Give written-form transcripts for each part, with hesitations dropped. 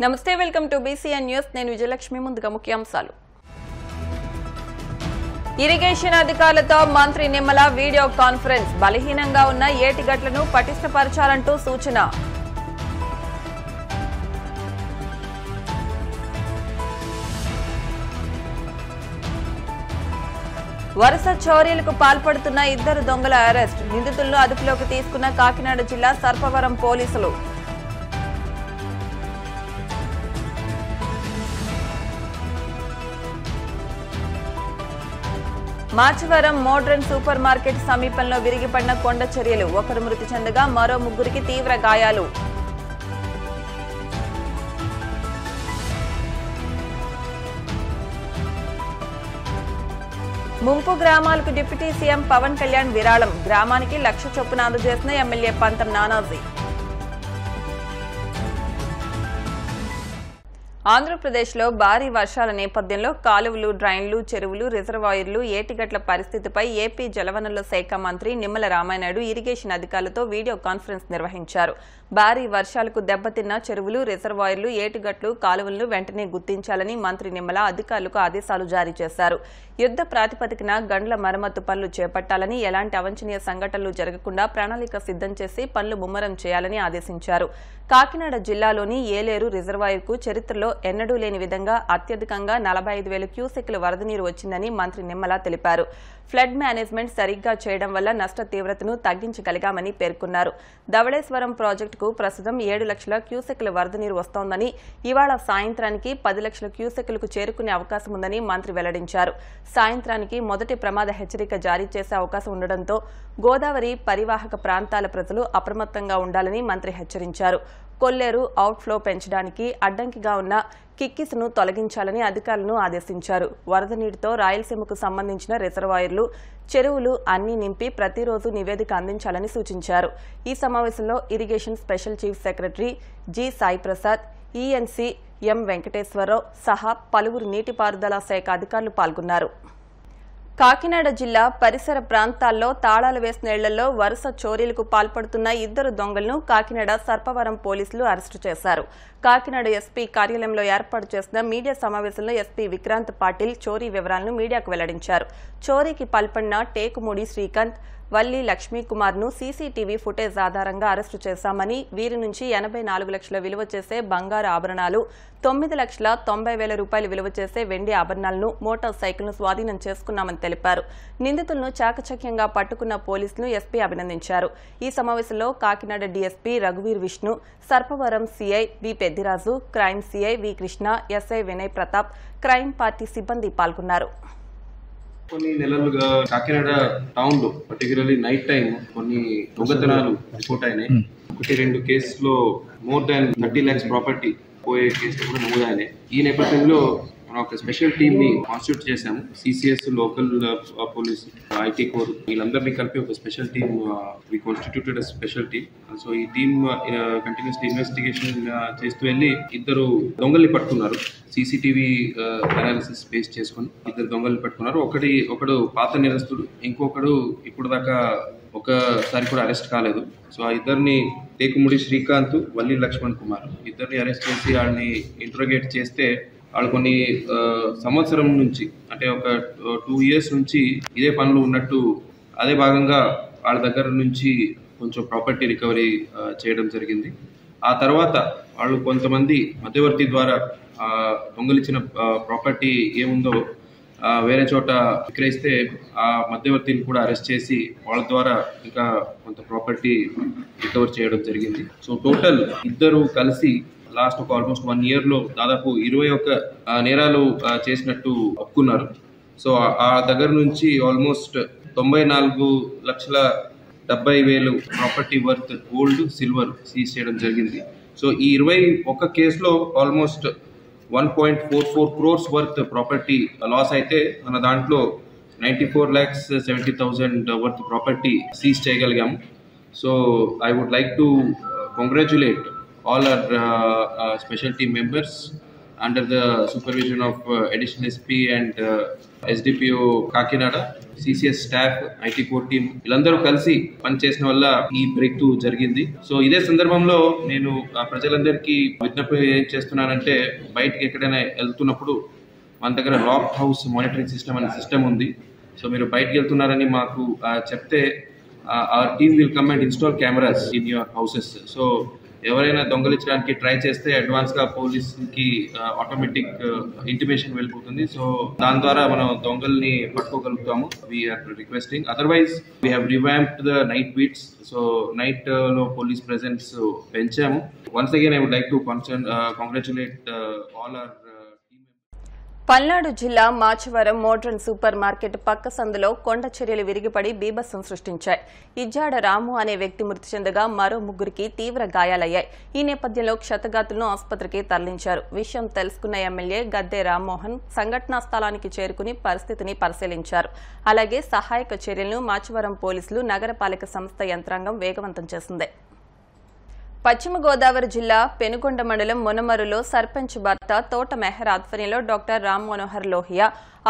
నమస్తే welcome to BCN news నేను విజయలక్ష్మి ముందుగా ముఖ్యాంశాలు ఇరిగేషన్ అధికారులతో మంత్రి నిమ్మల వీడియో కాన్ఫరెన్స్ బలహీనంగా ఉన్న ఏటిగట్లను పటిష్టపరచాలంటూ సూచన వరుస చోరీలకు పాల్పడుతున్న ఇద్దరు దొంగల అరెస్ట్ నిందితులను అదుపులోకి తీసుకున్న కాకినాడ జిల్లా సర్పవరం పోలీసులు మాచవరం మోడ్రన్ సూపర్ మార్కెట్ సమీపంలో విరిగిపడిన కొండ చర్యలు ఒకరు మృతి చెందగా మరో ముగ్గురికి తీవ్ర గాయాలు ముంపు గ్రామాలకు డిప్యూటీ సీఎం పవన్ కళ్యాణ్ విరాళం గ్రామానికి 1,00,000 చొప్పున అందజేసిన ఎమ్మెల్యే పంతం నానాజీ ఆంధ్రప్రదేశ్లో భారీ వర్షాల నేపథ్యంలో కాలువలు డ్రైన్లు చెరువులు రిజర్వాయర్లు ఏటిగట్ల పరిస్థితిపై ఏపీ జలవనరుల శాఖ మంత్రి నిమ్మల రామానాయుడు ఇరిగేషన్ అధికారులతో వీడియో కాన్ఫరెన్స్ నిర్వహించారు భారీ వర్షాలకు దెబ్బతిన్న చెరువులు రిజర్వాయర్లు ఏటిగట్లు కాలువలను వెంటనే గుర్తించాలని మంత్రి నిమ్మల అధికారులకు ఆదేశాలు జారీ చేశారు యుద్ధ ప్రాతిపదికన గండ్ల మరమ్మతు పనులు చేపట్టాలని ఎలాంటి అవాంఛనీయ సంఘటనలు జరగకుండా ప్రణాళిక సిద్ధం చేసి పనులు ముమ్మరం చేయాలని ఆదేశించారు కాకినాడ జిల్లాలోని ఏలేరు రిజర్వాయర్కు చరిత్రలో ఎన్నడూ లేని విధంగా అత్యధికంగా 45,000 క్యూసెక్ల వరద నీరు వచ్చిందని మంత్రి నిమ్మల తెలిపారు ఫ్లడ్ మేనేజ్మెంట్ సరిగ్గా చేయడం వల్ల నష్ట తీవ్రతను తగ్గించగలిగామని పేర్కొన్నారు ధవళేశ్వరం ప్రాజెక్టుకు ప్రస్తుతం 7 లక్షల క్యూసెక్ల వరద నీరు వస్తోందని ఇవాళ సాయంత్రానికి 10 లక్షల క్యూసెక్లకు చేరుకునే అవకాశం ఉందని మంత్రి వెల్లడించారు సాయంత్రానికి మొదటి ప్రమాద హెచ్చరిక జారీ చేసే అవకాశం ఉండడంతో గోదావరి పరివాహక ప్రాంతాల ప్రజలు అప్రమత్తంగా ఉండాలని మంత్రి హెచ్చరించారు కొల్లేరు అవుట్ఫ్లో పెంచడానికి అడ్డంకిగా ఉన్న కిక్కిస్ను తొలగించాలని అధికారులను ఆదేశించారు వరద నీటితో రాయలసీమకు సంబంధించిన రిజర్వాయర్లు చెరువులు అన్నీ నింపి ప్రతిరోజు నివేదిక అందించాలని సూచించారు ఈ సమావేశంలో irrigation special chief secretary G Sai Prasad ENC M Venkateswara Rao సహా పలువురు నీటిపారుదల శాఖ అధికారులు పాల్గొన్నారు కాకినాడ జిల్లా పరిసర ప్రాంతాల్లో తాళాలు వేసిన ఇళ్లలో వరుస చోరీలకు పాల్పడుతున్న ఇద్దరు దొంగలను కాకినాడ సర్పవరం పోలీసులు అరెస్టు చేశారు కాకినాడ ఎస్పీ కార్యాలయంలో ఏర్పాటు చేసిన మీడియా సమావేశంలో ఎస్పీ విక్రాంత్ పాటిల్ చోరీ వివరాలను మీడియాకు వెల్లడించారు చోరీకి పాల్పడిన టేకుమూడి శ్రీకాంత్ వల్లి లక్ష్మీకుమార్ ను సీసీటీవీ ఫుటేజ్ ఆధారంగా అరెస్టు చేశామని వీరి నుంచి 84 లక్షల విలువ చేసే బంగారు ఆభరణాలు 9,90,000 రూపాయలు విలువ చేసే వెండి ఆభరణాలను మోటార్ సైకిల్ను స్వాధీనం చేసుకున్నామని తెలిపారు నిందితులను చాకచక్యంగా పట్టుకున్న పోలీసులను ఎస్పీ అభినందించారు ఈ సమావేశంలో కాకినాడ డీఎస్పీ రఘువీర్ Vishnu Sarpavaram CI V Peddiraju crime CI V Krishna SI Vinay Pratap crime party సిబ్బంది పాల్గొన్నారు కొన్ని నెలలుగా కాకినాడ టౌన్ లో పర్టికులర్లీ నైట్ టైం కొన్ని దొంగతనాలు రిపోర్ట్ అయినాయి 1-2 కేసులో మోర్ దాన్ 30 lakhs ప్రాపర్టీ పోయే కేసులు కూడా నమోదైనాయి ఈ నేపథ్యంలో మనం ఒక స్పెషల్ టీమ్ ని కాన్స్టిట్యూట్ చేశాము CCS local police IT core వీళ్ళందరినీ కలిపి ఒక special team we constituted special team so ఈ టీమ్ కంటిన్యూస్లీ ఇన్వెస్టిగేషన్ చేస్తూ వెళ్ళి ఇద్దరు దొంగల్ని పట్టుకున్నారు సీసీటీవీ అనాలిసిస్ బేస్ చేసుకుని ఇద్దరు దొంగల్ని పట్టుకున్నారు ఒకడు పాత నేరస్తుడు ఇంకొకడు ఇప్పుడు దాకా ఒకసారి కూడా అరెస్ట్ కాలేదు సో ఆ ఇద్దరిని టేకుముడి శ్రీకాంత్ వల్లి లక్ష్మణ్ కుమార్ ఇద్దరిని అరెస్ట్ చేసి వాళ్ళని ఇంట్రోగేట్ చేస్తే వాళ్ళు కొన్ని సంవత్సరం నుంచి అంటే ఒక 2 years నుంచి ఇదే పనులు ఉన్నట్టు అదే భాగంగా వాళ్ళ దగ్గర నుంచి కొంచెం ప్రాపర్టీ రికవరీ చేయడం జరిగింది ఆ తర్వాత వాళ్ళు కొంతమంది మధ్యవర్తి ద్వారా దొంగలిచ్చిన ప్రాపర్టీ ఏముందో వేరే చోట విక్రయిస్తే ఆ మధ్యవర్తిని కూడా అరెస్ట్ చేసి వాళ్ళ ద్వారా ఇంకా కొంత ప్రాపర్టీ రికవర్ చేయడం జరిగింది సో టోటల్ ఇద్దరు కలిసి లాస్ట్ ఒక ఆల్మోస్ట్ 1 year లో దాదాపు 21 నేరాలు చేసినట్టు ఒప్పుకున్నారు సో ఆ దగ్గర నుంచి almost 94,70,000 property worth gold silver seize చేయడం జరిగింది సో ఈ 21 కేసులో almost 1.44 crores worth property loss అయితే మన దాంట్లో 94,70,000 వర్త్ ప్రాపర్టీ సీజ్ చేయగలిగాము so I would like to congratulate all our special team members under the supervision of additional SP and SDPO Kakinada, CCS staff, IT core team వీళ్ళందరూ కలిసి పనిచేసిన వల్ల ఈ break through జరిగింది. సో ఇదే సందర్భంలో నేను ప్రజలందరికీ విజ్ఞప్తి ఏం చేస్తున్నానంటే, బయటకి ఎక్కడైనా వెళ్తున్నప్పుడు మన దగ్గర లాక్ హౌస్ మానిటరింగ్ సిస్టమ్ అనే సిస్టమ్ ఉంది. సో మీరు బయటకు వెళ్తున్నారని మాకు చెప్తే our team will come and install cameras in your houses. So ఎవరైనా దొంగలించడానికి ట్రై చేస్తే అడ్వాన్స్ గా పోలీసుకి ఆటోమేటిక్ ఇంటిమేషన్ వెళ్ళిపోతుంది. సో దాని ద్వారా మనం దొంగల్ని పట్టుకోగలుగుతాము. We're requesting. Otherwise we have revamped the night beats. So night లో పోలీస్ ప్రెసెన్స్ పెంచాము. Once again I would like to congratulate all our. Palnadu జిల్లా మాచవరం మోడ్రన్ సూపర్ మార్కెట్ పక్క సందులో కొండ చర్యలు విరిగిపడి బీభత్సం సృష్టించాయి. ఇజ్జాడ రాము అనే వ్యక్తి మృతి చెందగా మరో ముగ్గురికి తీవ్ర గాయాలయ్యాయి. ఈ నేపథ్యంలో క్షతగాతులను ఆసుపత్రికి తరలించారు. విషయం తెలుసుకున్న ఎమ్మెల్యే గద్దె రామ్మోహన్ సంఘటనా స్థలానికి చేరుకుని పరిస్థితిని పరిశీలించారు. అలాగే సహాయక చర్యలను మాచవరం పోలీసులు, నగరపాలక సంస్థ యంత్రాంగం వేగవంతం చేసింది. పశ్చిమ గోదావరి జిల్లా పెనుగొండ మండలం మునమరులో సర్పంచ్ భర్త తోట మెహర్ ఆధ్వర్యంలో డాక్టర్ రామ్ మనోహర్ లోహియా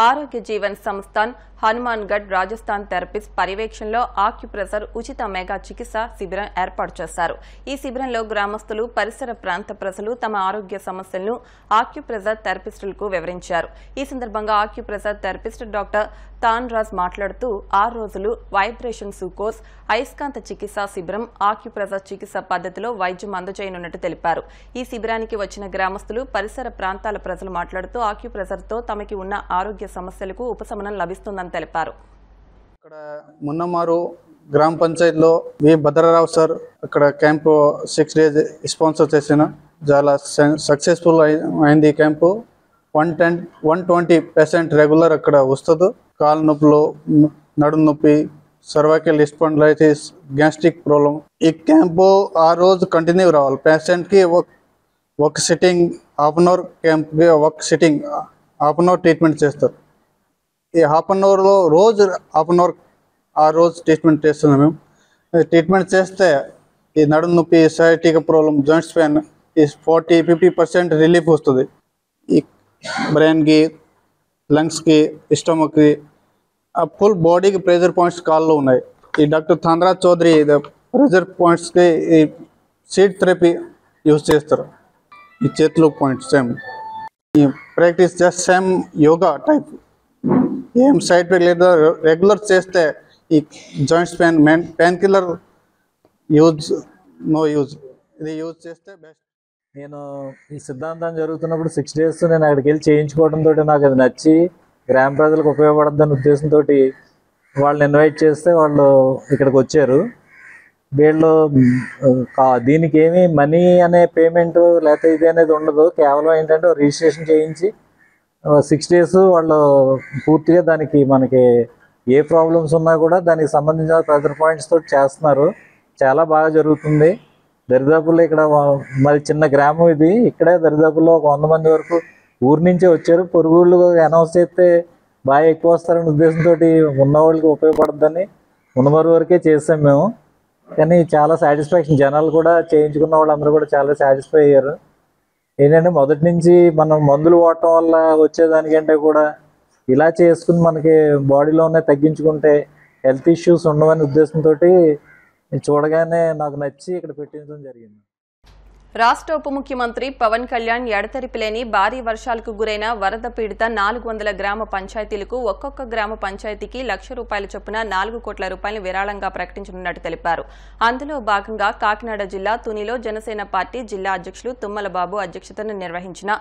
ఆరోగ్య జీవన్ సంస్థాన్ హనుమాన్గఢ్ రాజస్థాన్ థెరపిస్ట్ పర్యవేక్షణలో ఆక్యుప్రెషర్ ఉచిత మెగా చికిత్స శిబిరం ఏర్పాటు చేశారు. ఈ శిబిరంలో గ్రామస్తులు, పరిసర ప్రాంత ప్రజలు తమ ఆరోగ్య సమస్యలను ఆక్యుప్రెషర్ థెరపిస్టులకు వివరించారు. ఈ సందర్భంగా ఆక్యుప్రెషర్ థెరపిస్ట్ డాక్టర్ తాన్రాజ్ మాట్లాడుతూ 6 రోజులు వైబ్రేషన్ సూకోస్, అయస్కాంత చికిత్స శిబిరం, ఆక్యుప్రెషర్ చికిత్స పద్ధతిలో వైద్యం అందజేయనున్నట్టు తెలిపారు. ఈ శిబిరానికి వచ్చిన గ్రామస్తులు, పరిసర ప్రాంతాల ప్రజలు మాట్లాడుతూ ఆక్యుప్రెషర్తో తమకి ఉన్న ఆరోగ్య సమస్యలకు ఉపశమనం లభిస్తుందని తెలిపారు. ఇక్కడ మున్నమారు గ్రామ పంచాయతీలో వి భద్రరావు సార్ అక్కడ క్యాంపు 6 days స్పాన్సర్ చేసిన చాలా సక్సెస్ఫుల్ అయింది. ఈ క్యాంపు 120% రెగ్యులర్ అక్కడ వస్తుంది. కాలు నొప్పులు, నడుము నొప్పి, సర్వైకల్ స్పాండిలైటిస్, గ్యాస్ట్రిక్ ప్రాబ్లం. ఈ క్యాంపు ఆ రోజు కంటిన్యూ రావాలి. పేషెంట్కి ఒక సిట్టింగ్ ½ క్యాంప్కి ఒక సిట్టింగ్ ½ ట్రీట్మెంట్ చేస్తారు. ఈ ½ రోజు ½ ఆ రోజు ట్రీట్మెంట్ చేస్తున్నాం మేము. ట్రీట్మెంట్ చేస్తే ఈ నడుము నొప్పి, సయాటికా ప్రాబ్లం, జాయింట్స్ పెయిన్ ఈ 40-50% రిలీఫ్ వస్తుంది. ఈ బ్రెయిన్కి, లంగ్స్కి, స్టమక్కి, ఫుల్ బాడీకి ప్రెజర్ పాయింట్స్ కాల్లో ఉన్నాయి. ఈ డాక్టర్ తాన్రాజ్ చౌదరి ప్రెజర్ పాయింట్స్కి ఈ సీట్ థెరపీ యూజ్ చేస్తారు. ఈ చేతులు పాయింట్స్ సేమ్ ఈ practice just same yoga type. ఏం సైడ్ ఎఫెక్ట్ లేదా, రెగ్యులర్ చేస్తే ఈ joints pain killer no use. ఇది యూజ్ చేస్తే బెస్ట్. నేను ఈ సిద్ధాంతం జరుగుతున్నప్పుడు 6 days నేను అక్కడికి వెళ్ళి చేయించుకోవడంతో నాకు అది నచ్చి గ్రామ ప్రజలకు ఉపయోగపడద్దన్న ఉద్దేశంతో వాళ్ళని ఇన్వైట్ చేస్తే వాళ్ళు ఇక్కడికి వచ్చారు. వీళ్ళు దీనికి ఏమీ మనీ అనే పేమెంట్ లేకపోతే ఇది అనేది ఉండదు. కేవలం ఏంటంటే రిజిస్ట్రేషన్ చేయించి 6 days వాళ్ళు పూర్తిగా దానికి మనకి ఏ ప్రాబ్లమ్స్ ఉన్నా కూడా దానికి సంబంధించిన ప్రెజర్ పాయింట్స్ తోటి చేస్తున్నారు. చాలా బాగా జరుగుతుంది. దరిదాపుల్లో ఇక్కడ మరి చిన్న గ్రామం ఇది. ఇక్కడే దరిదాపుల్లో ఒక 100 మంది వరకు ఊరి నుంచే వచ్చారు. పొరుగుళ్ళు అనౌన్స్ చేస్తే బాగా ఎక్కువ వస్తారనే ఉద్దేశంతో ఉన్న వాళ్ళకి ఉపయోగపడద్దని ఉన్నమరు వరకే చేసాం మేము. కానీ చాలా సాటిస్ఫాక్షన్, జనాలు కూడా చేయించుకున్న వాళ్ళందరూ కూడా చాలా సాటిస్ఫై అయ్యారు. ఏంటంటే మొదటి నుంచి మనం మందులు వాడటం వల్ల వచ్చేదానికంటే కూడా ఇలా చేసుకుని మనకి బాడీలోనే తగ్గించుకుంటే హెల్త్ ఇష్యూస్ ఉండవనే ఉద్దేశంతో చూడగానే నాకు నచ్చి ఇక్కడ పెట్టించడం జరిగింది. రాష్ట్ర ఉప ముఖ్యమంత్రి పవన్ కళ్యాణ్ ఎడతెరిపి లేని భారీ వర్షాలకు గురైన వరద పీడిత 400 గ్రామ పంచాయతీలకు ఒక్కొక్క గ్రామ పంచాయతీకి ₹1,00,000 చొప్పున 4 కోట్ల రూపాయలు విరాళంగా ప్రకటించనున్నట్టు తెలిపారు. అందులో భాగంగా కాకినాడ జిల్లా తునిలో జనసేన పార్టీ జిల్లా అధ్యక్షులు తుమ్మల బాబు అధ్యక్షతన నిర్వహించిన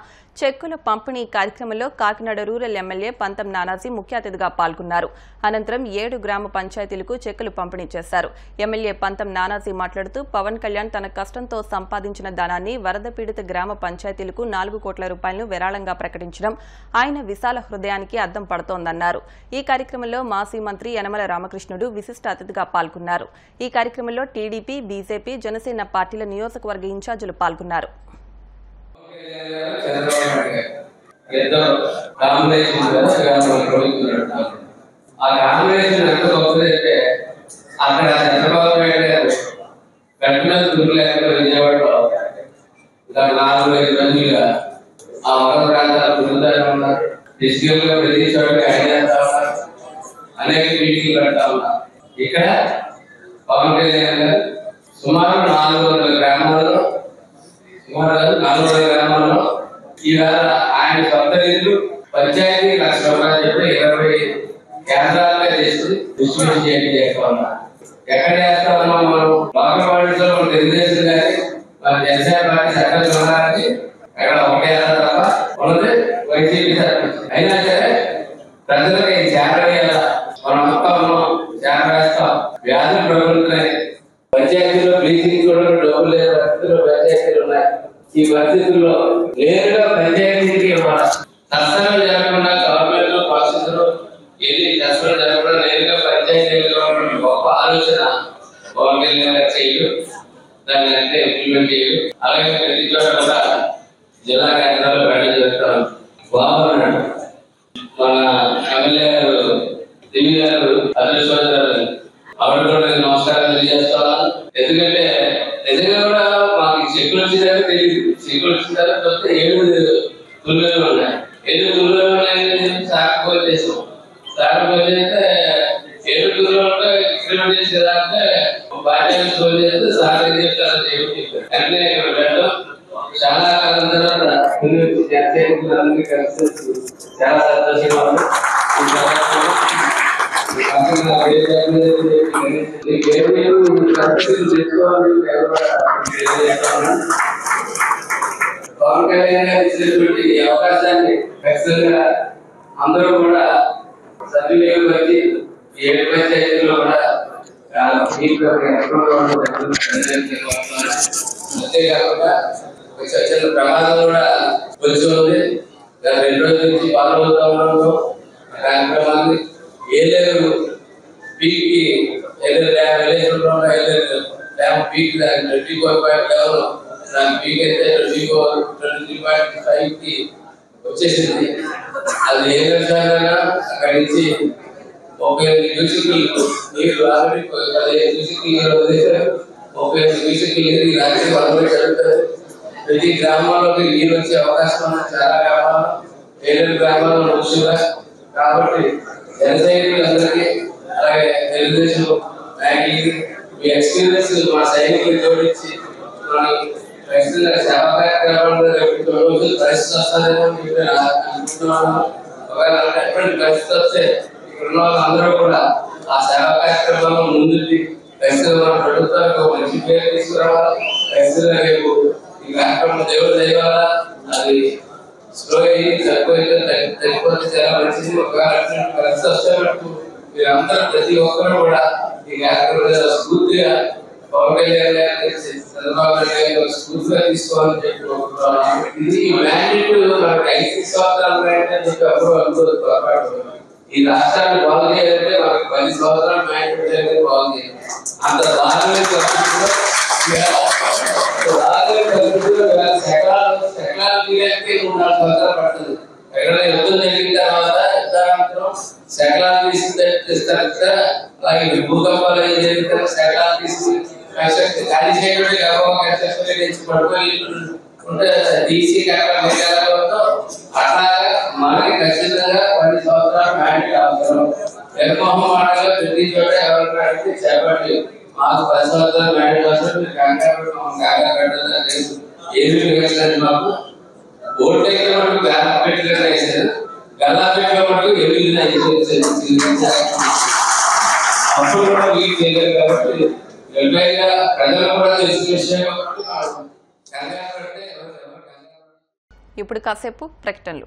చెక్కుల పంపిణీ కార్యక్రమంలో కాకినాడ రూరల్ ఎమ్మెల్యే పంతం నానాజీ ముఖ్య అతిథిగా పాల్గొన్నారు. అనంతరం 7 గ్రామ పంచాయతీలకు చెక్కులు పంపిణీ చేశారు. ఎమ్మెల్యే పంతం నానాజీ మాట్లాడుతూ పవన్ కళ్యాణ్ తన కష్టంతో సంపాదించిన ధనాన్ని వరద పీడిత గ్రామ పంచాయతీలకు 4 కోట్ల రూపాయలను విరాళంగా ప్రకటించడం ఆయన విశాల హృదయానికి అద్దం పడుతోందన్నారు. ఈ కార్యక్రమంలో మాజీ మంత్రి యనమల రామకృష్ణుడు విశిష్ట అతిథిగా పాల్గొన్నారు. ఈ కార్యక్రమంలో టీడీపీ, బీజేపీ, జనసేన పార్టీల నియోజకవర్గ ఇన్ఛార్జీలు పాల్గొన్నారు. విజయవాడలో 4-5 రోజులుగా ఆ వన ప్రాంతాలు పొందుతూనే ఉన్నారు. డిస్ట్రిక్ట్ లో ప్రతి చోట యాడ్ చేస్తా ఉన్నారు. అనేక మీటింగ్లు పెడతా ఉన్నారు. ఇక్కడ పవన్ కళ్యాణ్ గారు సుమారు 400 గ్రామాల్లో ఈవేళ ఆయన సొంత నిధులు పంచాయతీ ₹1,00,000 చెప్పి 20 కేంద్రాలుగా చేసి డిస్ట్రిబ్యూషన్ చేస్తా ఉన్నారు. ఎక్కడ చేస్తా ఉన్నాం మనం? లోకల్ బాడీస్ లో మనం తెలుగుదేశం కానీ మన జనసేన పార్టీ సర్పంచ్ ఉన్నారని అక్కడ ఒకటే తప్ప ఉన్నది వైసీపీ సర్పంచ్. అయినా సరే ప్రజలకి చేరవేయాల, మనం అంతా ఉన్నాం, చేరవేస్తాం. వ్యాధులు ప్రబలుతున్నాయి. పంచాయతీలో బ్లీచింగ్ కూడా డబ్బులు లేని పరిస్థితుల్లో పంచాయతీలు ఉన్నాయి. ఈ పరిస్థితుల్లో నేరుగా పంచాయతీకి నష్టం జరగకుండా గవర్నమెంట్ ప్రాసెస్ ఎన్ని నష్టం జరగకుండా నేరుగా పంచాయతీలో గొప్ప ఆలోచన పవన్ కళ్యాణ్ గారు చేయరు. దాన్ని అంటే ఇంప్లిమెంట్ చేయరు. అలాగే ప్రతి చోట కూడా జిల్లా కేంద్రాల్లో పెట్టడం జరుగుతాం. బాగున్నాడు మన ఎమ్మెల్యే గారు దివి గారు అదృష్టవంతురాలు. ఆవిడ కూడా నేను నమస్కారం తెలియజేస్తాను. ఎందుకంటే నిజంగా కూడా మాకు చెక్కులు వచ్చిందని తెలియదు. చెక్కులు వచ్చిన తర్వాత 7 తుల్లులు ఉన్నాయి. 7 తుల్లులు ఉన్నాయని సార్ చేసాం. సార్ చేస్తే 7 తుల్లులు ఉంటే ఇంక్రిమెంట్ చేసేదాకా బాధ్యత చేస్తే సార్ ఏం చెప్తారో చెప్పారు. అంటే వెళ్ళడం చాలా కాలం తర్వాత జనసేనకులందరికీ కలిసి చాలా సంతోషంగా ఉంది. పవన్ కళ్యాణ్ గారు ఇచ్చినటువంటి అవకాశాన్ని ఖచ్చితంగా అందరూ కూడా సద్వినియోగపరిచి 7 పంచాయతీల్లో కూడా అంతేకాకుండా చిన్న ప్రమాదం కూడా వచ్చి ఉంది. 2 రోజుల నుంచి పాల్గొంటూ ఉన్నాము. కార్యక్రమాన్ని ఏలేరు పీకి Yeleru dam Yeleru dam peak 24.7 దాని పీక్ అయితే 23.5 కి వచ్చేసింది. అది ఏ విధంగా అక్కడి నుంచి 35 క్యూసెక్లు నీరు ఆల్రెడీ 15 క్యూసెక్లు నీరు వదిలేశారు. 35 క్యూసెక్లు నీరు ఈ రాత్రి వదలడం జరుగుతుంది. ప్రతి గ్రామాల్లోకి నీరు వచ్చే అవకాశం ఉన్న చాలా గ్రామాలు, 7 గ్రామాల్లో ముఖ్యంగా. కాబట్టి జన సైనికులందరికీ అలాగే తెలుగుదేశం నాయకులకి మీ ఎక్స్పీరియన్స్ మా సైనికులు జోడించి ఖచ్చితంగా సేవా కార్యక్రమాలు పరిస్థితి వస్తుందేమో అనుకుంటున్నాను. ఒకవేళ ఎటువంటి పరిస్థితి వస్తే ఇక్కడున్న వాళ్ళందరూ కూడా ఆ సేవా కార్యక్రమాలను ముందుండి ఖచ్చితంగా మన ప్రభుత్వానికి ఒక మంచి పేరు తీసుకురావాలి. ఖచ్చితంగా రేపు ఈ కార్యక్రమం దేవుడు దయవల్ల అది స్లో అయ్యి తగ్గిపోతే చాలా మంచిది. ఒకవేళ పరిస్థితి వస్తే మటుకు మీరందరూ ప్రతి ఒక్కరు కూడా ఈ కార్యక్రమం స్ఫూర్తిగా పవన్ కళ్యాణ్ గారిని చంద్రబాబు నాయుడు గారు స్ఫూర్తిగా తీసుకోవాలని చెప్పి ఇది మ్యాండేట్ మనకి 5 సంవత్సరాలు అనుకోదు. ఈ రాష్ట్రాన్ని బాగు చేయాలంటే మనకి 10 సంవత్సరాలు మ్యాండేట్ అనేది బాగు చేయాలి. అంత దారుణమైన పరిస్థితుల్లో శకలాలు తీయడానికి 3-4 సంవత్సరాలు పడుతుంది. ఎక్కడ యుద్ధం జరిగిన తర్వాత యుద్ధానంతరం శకలాలు తీస్తారు. అలాగే భూకంపాలు ఏం జరిగితే శకలాలు తీసుకుని ఖాళీ చేయబడి పడుకొని ఉంటే తీసి కట్టడంతో అట్లాగా మనకి ఖచ్చితంగా 10 సంవత్సరాలు మ్యాండేట్ అవసరం. నిర్మోహం మాటగా ప్రతి చోట ఎవరికి చేపట్టి మాకు 10 సంవత్సరాలు మ్యాండేట్ అవసరం. మీరు కాగా కట్టలేదు ఏమి మిగలేదు. మాకు ఓటు దగ్గర మటుకు గల్లాపెట్టుగా వేసారు. గల్లాపెట్టుగా మటుకు ఎన్ని అప్పుడు కూడా వీలు చేయలేదు. కాబట్టి ప్రజలు కూడా తెలిసిన విషయం కాబట్టి ఇప్పుడు కాసేపు ప్రకటనలు.